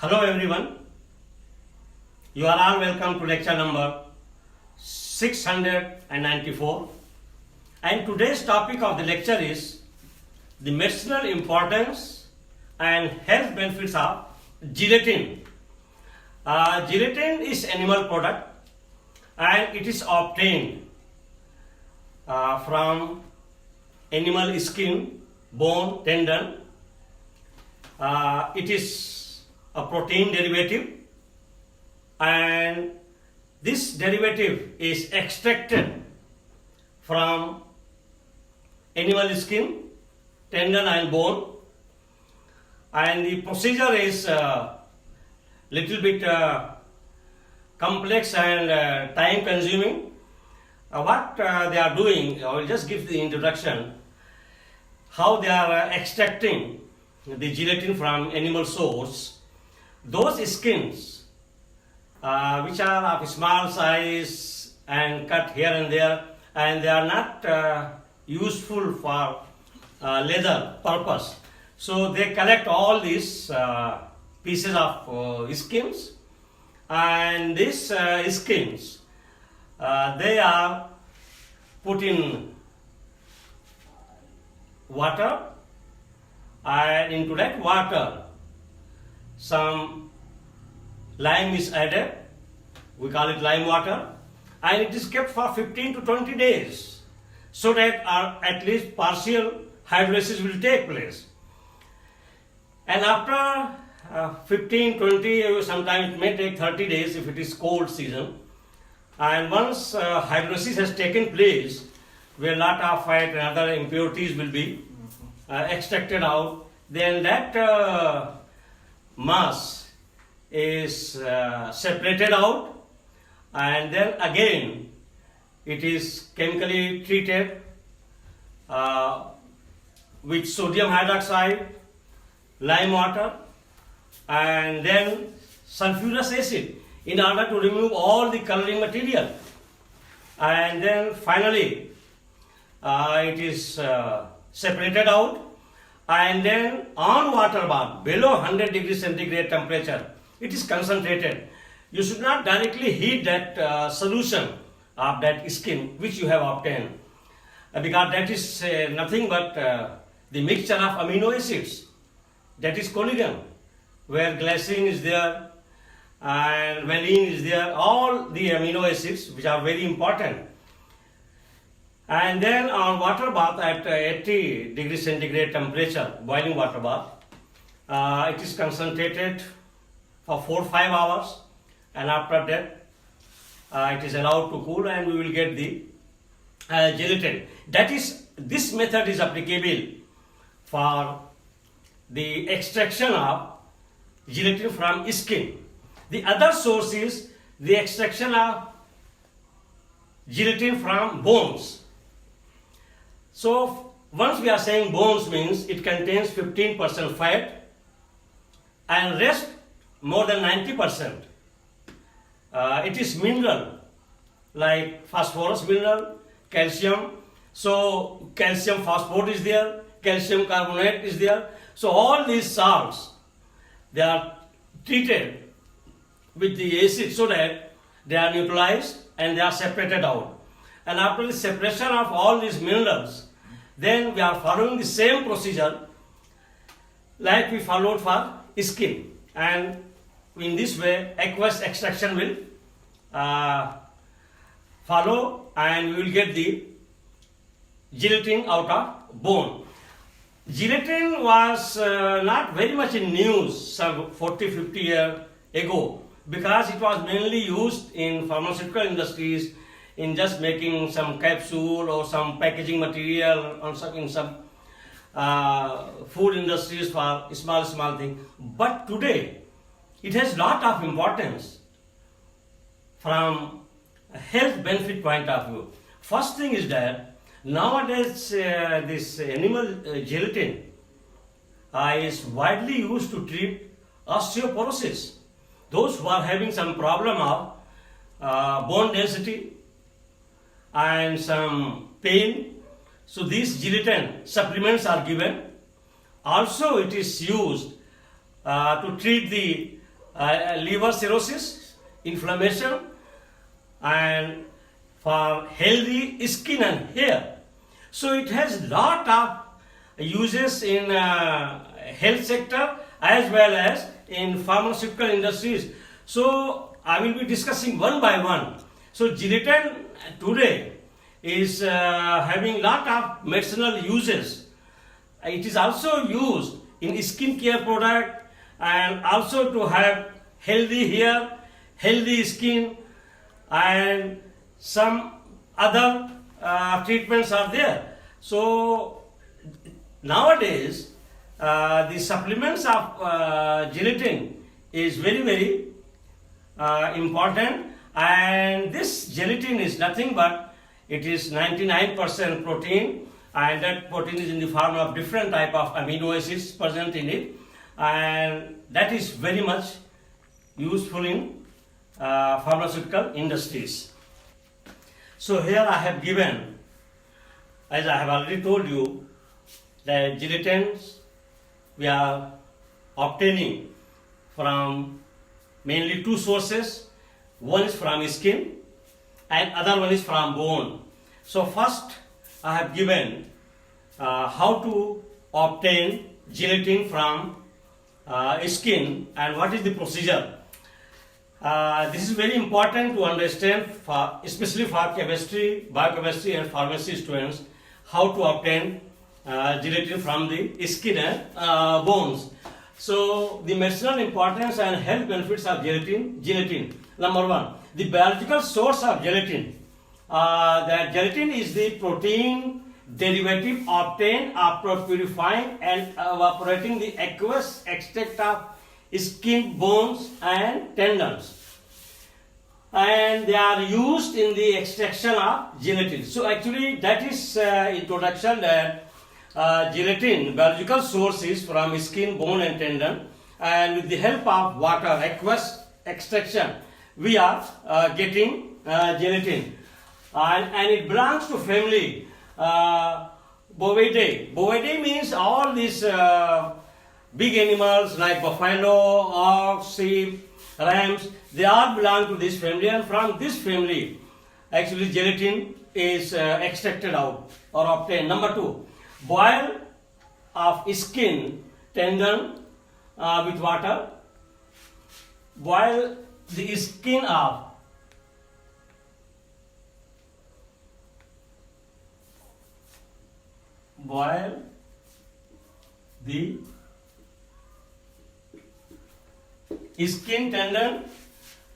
Hello everyone, you are all welcome to lecture number 694, and today's topic of the lecture is the medicinal importance and health benefits of gelatin. Gelatin is animal product and it is obtained from animal skin, bone, tendon. It is a protein derivative, and this derivative is extracted from animal skin, tendon and bone, and the procedure is little bit complex and time consuming. What they are doing, I will just give the introduction, how they are extracting the gelatin from animal source. Those skins which are of small size and cut here and there, and they are not useful for leather purpose. So they collect all these pieces of skins, and these skins they are put in water, and into that water some lime is added, we call it lime water, and it is kept for 15 to 20 days so that at least partial hydrolysis will take place. And after 15, 20, sometimes it may take 30 days if it is cold season, and once hydrolysis has taken place, where a lot of fat and other impurities will be extracted out, then that mass is separated out, and then again it is chemically treated with sodium hydroxide, lime water, and then sulfurous acid in order to remove all the coloring material, and then finally it is separated out, and then on water bath below 100 degrees centigrade temperature it is concentrated. You should not directly heat that solution of that skin which you have obtained, because that is nothing but the mixture of amino acids, that is collagen, where glycine is there and valine is there, all the amino acids which are very important. And then on water bath at 80 degrees centigrade temperature, boiling water bath, it is concentrated for 4-5 hours, and after that it is allowed to cool, and we will get the gelatin. That is, this method is applicable for the extraction of gelatin from skin. The other source is the extraction of gelatin from bones. So once we are saying bones, means it contains 15% fat and rest more than 90%. It is mineral like phosphorus mineral, calcium. So calcium phosphate is there, calcium carbonate is there. So all these salts, they are treated with the acid so that they are neutralized and they are separated out. And after the separation of all these minerals, then we are following the same procedure like we followed for skin, and in this way aqueous extraction will follow, and we will get the gelatin out of bone. Gelatin was not very much in news some 40-50 years ago, because it was mainly used in pharmaceutical industries in just making some capsule or some packaging material, or in some food industries for small thing. But today it has lot of importance from a health benefit point of view. First thing is that nowadays this animal gelatin is widely used to treat osteoporosis. Those who are having some problem of bone density and some pain, so these gelatin supplements are given. Also it is used to treat the liver cirrhosis, inflammation, and for healthy skin and hair. So it has lot of uses in health sector as well as in pharmaceutical industries. So I will be discussing one by one. So gelatin today is having lot of medicinal uses. It is also used in skin care product and also to have healthy hair, healthy skin, and some other treatments are there. So nowadays the supplements of gelatin is very important, and this gelatin is nothing but it is 99% protein, and that protein is in the form of different type of amino acids present in it, and that is very much useful in pharmaceutical industries. So here I have given, as I have already told you, that gelatins we are obtaining from mainly two sources. One is from skin and other one is from bone. So first I have given how to obtain gelatin from skin and what is the procedure. This is very important to understand, especially for chemistry, biochemistry and pharmacy students, how to obtain gelatin from the skin and bones. So the medicinal importance and health benefits of gelatin. Number one, the biological source of gelatin. That gelatin is the protein derivative obtained after purifying and evaporating the aqueous extract of skin, bones and tendons, and they are used in the extraction of gelatin. So actually that is introduction that gelatin biological source is from skin, bone and tendon, and with the help of water aqueous extraction we are getting gelatin, and it belongs to family Bovidae. Bovidae means all these big animals like buffalo, ox, sheep, rams, they all belong to this family, and from this family actually gelatin is extracted out or obtained. Number two, boil of skin, tendon with water. Boil the skin of boil the skin tendon,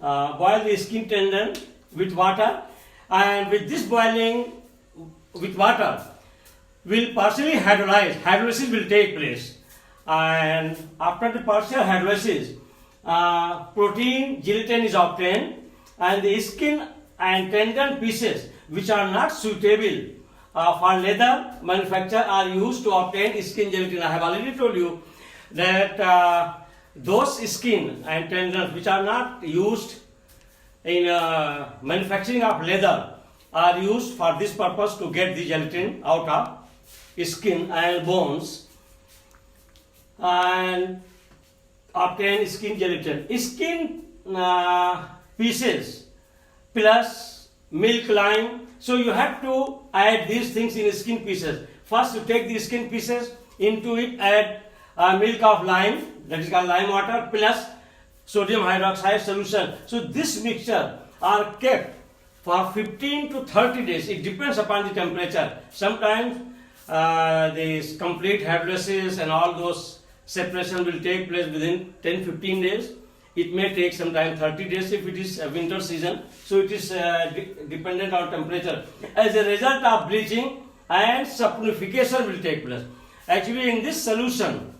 boil the skin tendon with water, and with this boiling with water will partially hydrolysis will take place, and after the partial hydrolysis protein gelatin is obtained, and the skin and tendon pieces which are not suitable for leather manufacture are used to obtain skin gelatin. I have already told you that those skin and tendons which are not used in manufacturing of leather are used for this purpose to get the gelatin out of skin and bones and obtain skin gelatin. Skin pieces plus milk, lime. So you have to add these things in skin pieces. First you take the skin pieces, into it add milk of lime, that is called lime water, plus sodium hydroxide solution. So this mixture are kept for 15 to 30 days. It depends upon the temperature. Sometimes this complete hydrolysis and all those separation will take place within 10-15 days. It may take sometime 30 days if it is a winter season. So it is dependent on temperature. As a result of bleaching and saponification will take place. Actually in this solution,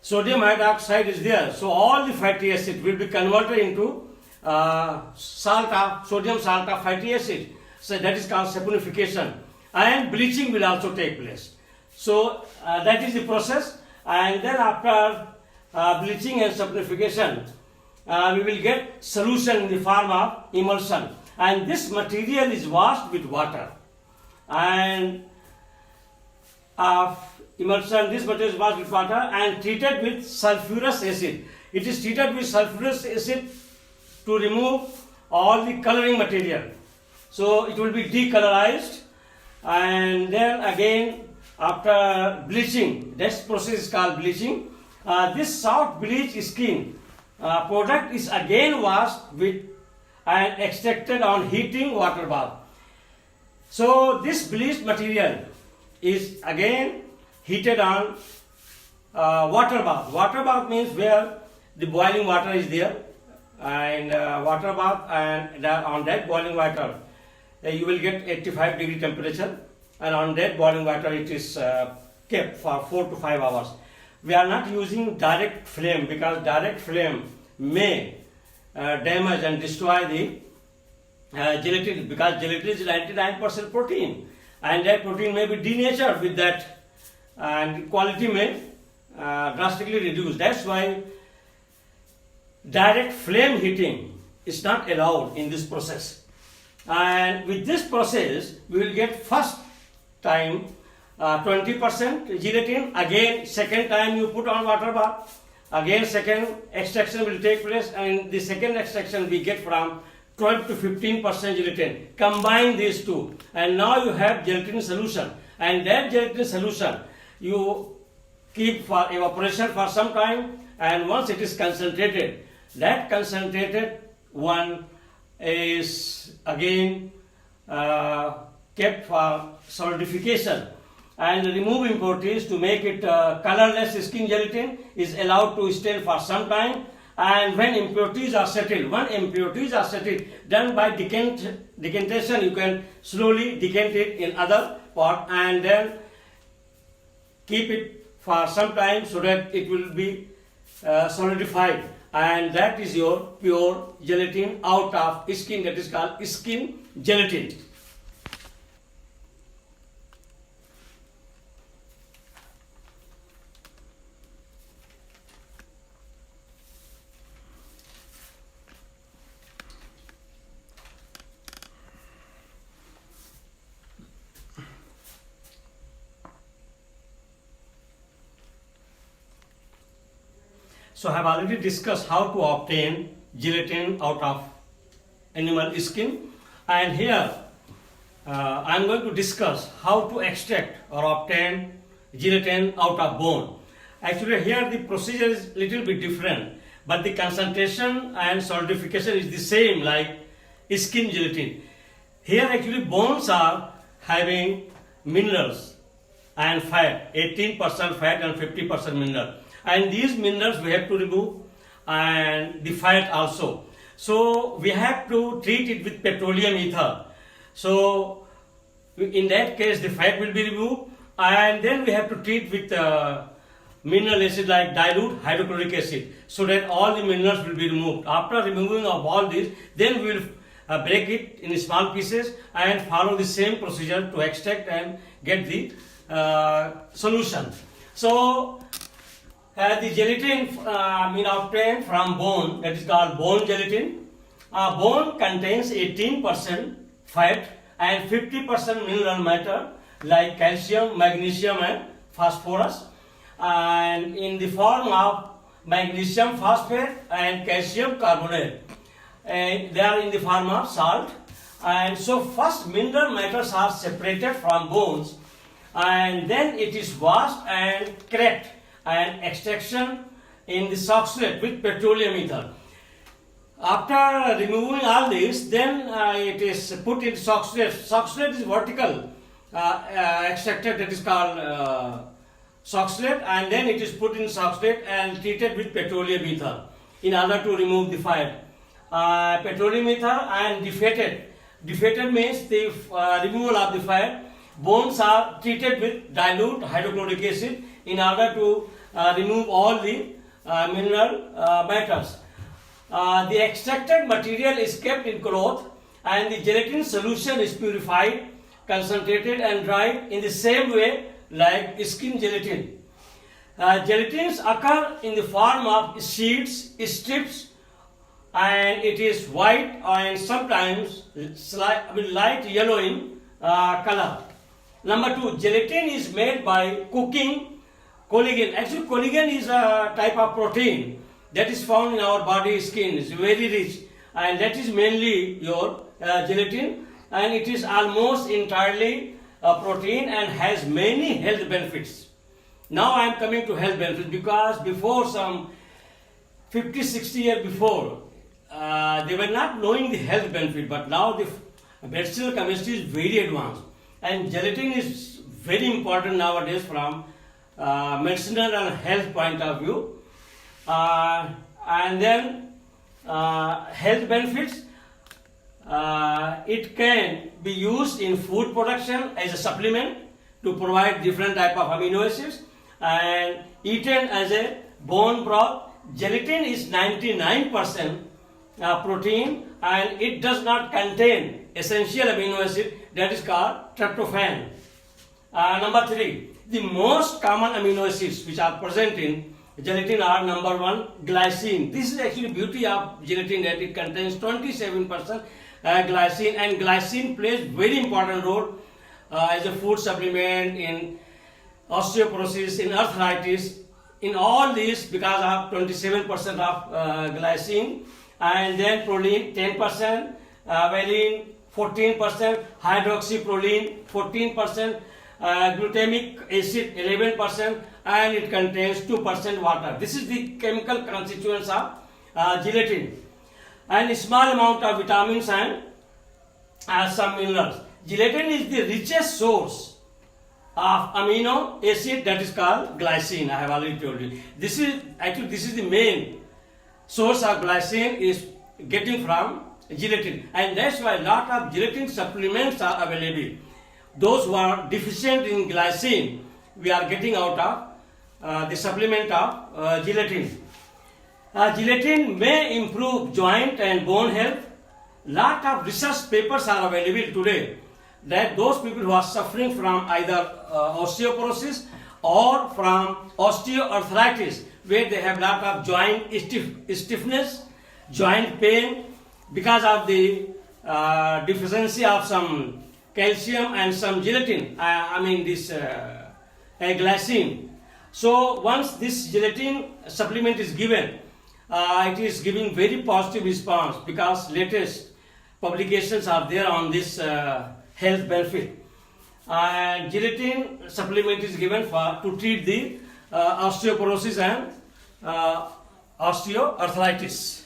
sodium hydroxide is there. So all the fatty acid will be converted into sodium salt of fatty acid. So that is called saponification. And bleaching will also take place. So that is the process. And then after bleaching and saponification, we will get solution in the form of emulsion, and this material is washed with water, and emulsion, this material is washed with water and treated with sulfurous acid. It is treated with sulfurous acid to remove all the coloring material. So it will be decolorized, and then again after bleaching, this process is called bleaching. This soft bleached skin product is again washed with and extracted on heating water bath. So this bleached material is again heated on water bath. Water bath means where the boiling water is there, and water bath, and on that boiling water you will get 85-degree temperature, and on that boiling water it is kept for 4 to 5 hours. We are not using direct flame because direct flame may damage and destroy the gelatin, because gelatin is 99% protein, and that protein may be denatured with that, and quality may drastically reduce. That's why direct flame heating is not allowed in this process. And with this process we will get first time 20% gelatin. Again second time you put on water bath, again second extraction will take place, and the second extraction we get from 12 to 15% gelatin. Combine these two, and now you have gelatin solution, and that gelatin solution you keep for evaporation for some time, and once it is concentrated, that concentrated one is again kept for solidification, and remove impurities to make it colorless skin gelatin is allowed to stay for some time. And when impurities are settled, done by decantation, you can slowly decant it in other pot and then keep it for some time so that it will be solidified, and that is your pure gelatin out of skin, that is called skin gelatin. So I have already discussed how to obtain gelatin out of animal skin, and here I am going to discuss how to extract or obtain gelatin out of bone. Actually here the procedure is little bit different, but the concentration and solidification is the same like skin gelatin. Here actually bones are having minerals and fat, 18% fat and 50% mineral. And these minerals we have to remove, and the fat also. So we have to treat it with petroleum ether. So in that case the fat will be removed, and then we have to treat with mineral acid like dilute hydrochloric acid, so that all the minerals will be removed. After removing of all this, then we will break it in small pieces and follow the same procedure to extract and get the solution. So the gelatin obtained from bone, that is called bone gelatin. Bone contains 18% fat and 50% mineral matter like calcium, magnesium and phosphorus, and in the form of magnesium phosphate and calcium carbonate, and they are in the form of salt. And so first mineral matters are separated from bones, and then it is washed and cracked and extraction in the succinate with petroleum ether. After removing all this, then it is put in succinate. Succinate is vertical extracted, that is called succinate, and then it is put in succinate and treated with petroleum ether in order to remove the fat. Petroleum ether and deflated. Deflated means the removal of the fat. Bones are treated with dilute hydrochloric acid in order to remove all the mineral matters. The extracted material is kept in cloth, and the gelatin solution is purified, concentrated and dried in the same way like skin gelatin. Gelatins occur in the form of sheets, strips, and it is white and sometimes light yellow in color. Number 2, gelatin is made by cooking collagen. Actually, collagen is a type of protein that is found in our body skin is very rich, and that is mainly your gelatin, and it is almost entirely protein and has many health benefits. Now I am coming to health benefits, because before some 50-60 years before, they were not knowing the health benefit, but now the medicinal chemistry is very advanced, and gelatin is very important nowadays from medicinal and health point of view. And then health benefits, it can be used in food production as a supplement to provide different type of amino acids, and eaten as a bone broth. Gelatin is 99% protein, and it does not contain essential amino acid that is called tryptophan. Number 3, the most common amino acids which are present in gelatin are: number 1, glycine. This is actually beauty of gelatin, that it contains 27% glycine, and glycine plays very important role as a food supplement in osteoporosis, in arthritis, in all these, because of 27% of glycine. And then proline 10%, valine 14%, hydroxyproline 14%, glutamic acid 11%, and it contains 2% water. This is the chemical constituents of gelatin, and a small amount of vitamins and some minerals. Gelatin is the richest source of amino acid, that is called glycine. I have already told you. This is the main source of glycine is getting from gelatin, and that's why a lot of gelatin supplements are available. Those who are deficient in glycine, we are getting out of the supplement of gelatin. Gelatin may improve joint and bone health. Lot of research papers are available today that those people who are suffering from either osteoporosis or from osteoarthritis, where they have lot of joint stiffness, joint pain, because of the deficiency of some calcium and some gelatin, this glycine. So once this gelatin supplement is given, it is giving very positive response, because latest publications are there on this health benefit. And gelatin supplement is given to treat the osteoporosis and osteoarthritis.